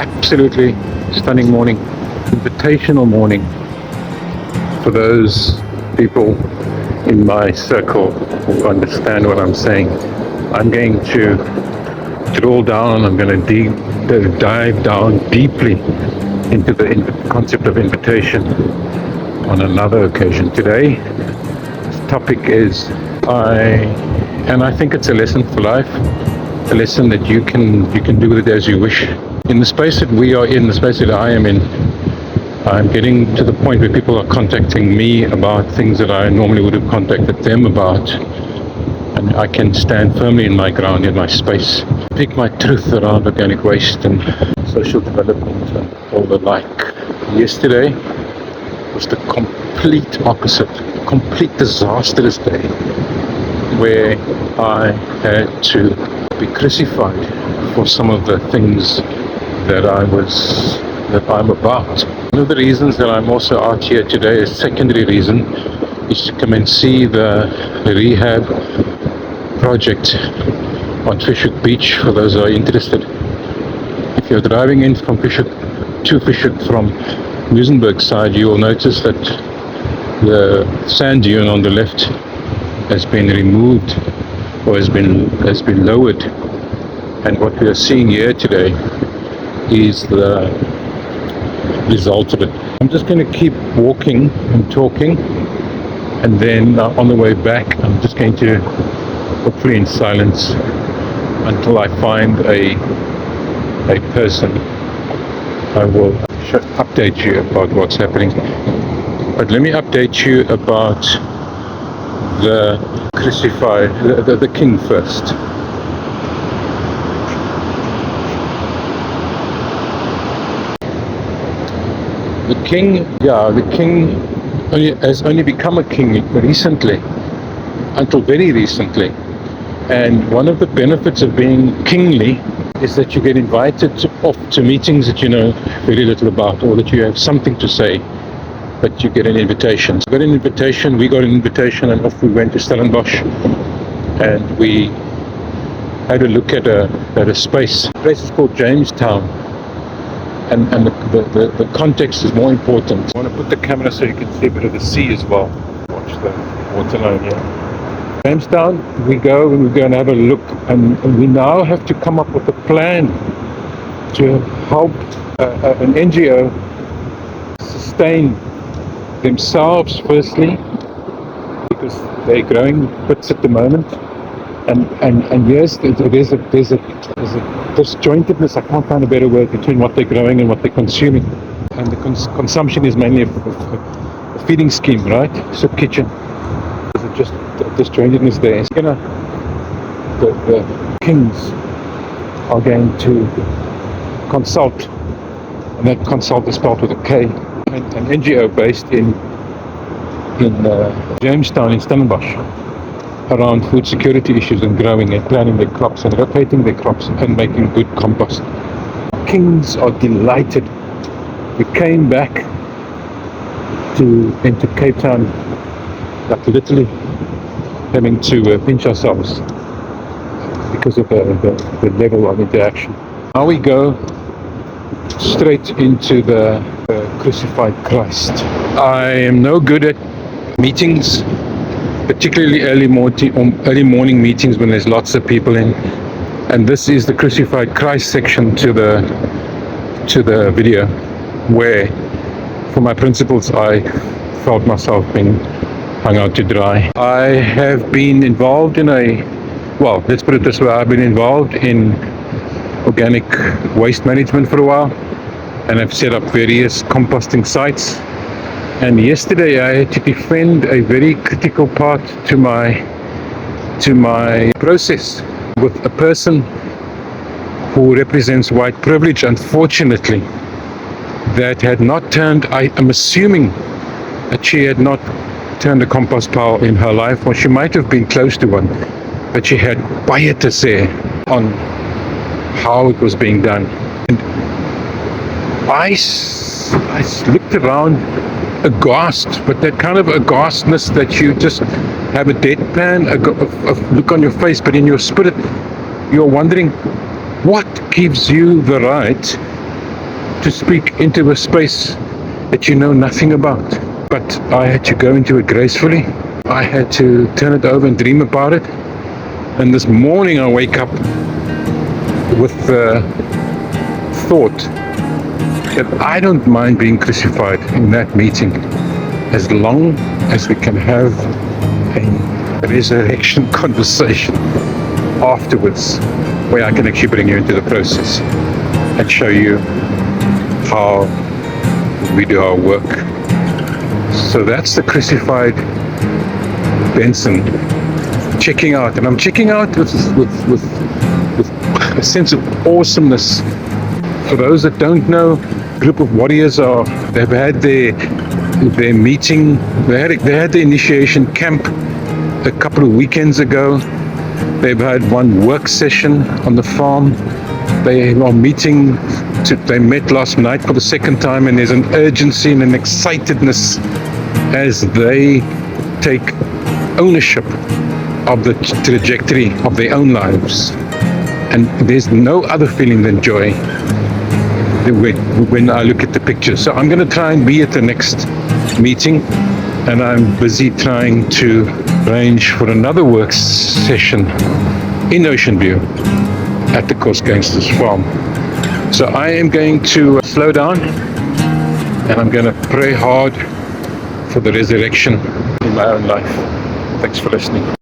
absolutely stunning morning, invitational morning for those people in my circle who understand what I'm saying. I'm going to drill down, I'm going to dive down deeply into the concept of invitation on another occasion. Today, the topic is I think it's a lesson for life, a lesson that you can do with it as you wish. In the space that we are in, the space that I am in, I'm getting to the point where people are contacting me about things that I normally would have contacted them about, and I can stand firmly in my ground, in my space, speak my truth around organic waste and social development and all the like. Yesterday was the complete opposite, complete disastrous day, where I had to be crucified for some of the things that I'm about. One of the reasons that I'm also out here today, a secondary reason, is to come and see the rehab project on Fish Hoek Beach for those who are interested. If you're driving in from Fish Hoek to Fish Hoek from Muizenberg side, you will notice that the sand dune on the left has been removed or has been lowered, and what we are seeing here today is the result of it. I'm just going to keep walking and talking, and then on the way back I'm just going to, hopefully in silence, until I find a person, I will update you about what's happening. But let me update you about the crucified, the king first. The king has only become a king recently, until very recently. And one of the benefits of being kingly is that you get invited to meetings that you know very little about, or that you have something to say, but you get an invitation. We got an invitation, and off we went to Stellenbosch, and we had a look at a space. The place is called Jamestown, and the context is more important. I want to put the camera so you can see a bit of the sea as well. Watch the waterline here. Jamestown, we go and have a look, and we now have to come up with a plan to help an NGO sustain themselves firstly, because they're growing bits at the moment, and yes, there's a disjointedness, I can't find a better word, between what they're growing and what they're consuming, and the consumption is mainly a feeding scheme, right? Soup kitchen. There's just disjointedness there. The kings are going to consult, and that consult is spelled with a K, an NGO based in Jamestown in Stellenbosch, around food security issues and growing and planting their crops and rotating their crops and making good compost. Kings are delighted. We came back into Cape Town, like literally having to pinch ourselves because of the level of interaction. Now we go straight into the crucified Christ. I am no good at meetings, particularly early morning meetings when there's lots of people in, and this is the crucified Christ section to the video, where for my principles I felt myself being hung out to dry. I have been involved in let's put it this way, I've been involved in organic waste management for a while, and I've set up various composting sites. And yesterday I had to defend a very critical part to my process with a person who represents white privilege, unfortunately, that had not turned, I'm assuming that she had not turned a compost pile in her life, or she might have been close to one, but she had baie te sê on how it was being done. And I looked around aghast, but that kind of aghastness that you just have a deadpan, a look on your face, but in your spirit you're wondering, what gives you the right to speak into a space that you know nothing about. But I had to go into it gracefully. I had to turn it over and dream about it. And this morning I wake up with the thought that I don't mind being crucified in that meeting as long as we can have a resurrection conversation afterwards where I can actually bring you into the process and show you how we do our work. So that's the crucified Benson checking out, and I'm checking out with a sense of awesomeness. For those that don't know, group of warriors they've had their meeting, they had their initiation camp a couple of weekends ago. They've had one work session on the farm. They are meeting, they met last night for the second time, and there's an urgency and an excitedness as they take ownership of the trajectory of their own lives. And there's no other feeling than joy when I look at the picture. So I'm going to try and be at the next meeting, and I'm busy trying to arrange for another work session in Ocean View at the Coast Gangsters farm. So I am going to slow down, and I'm going to pray hard for the resurrection in my own life. Thanks for listening.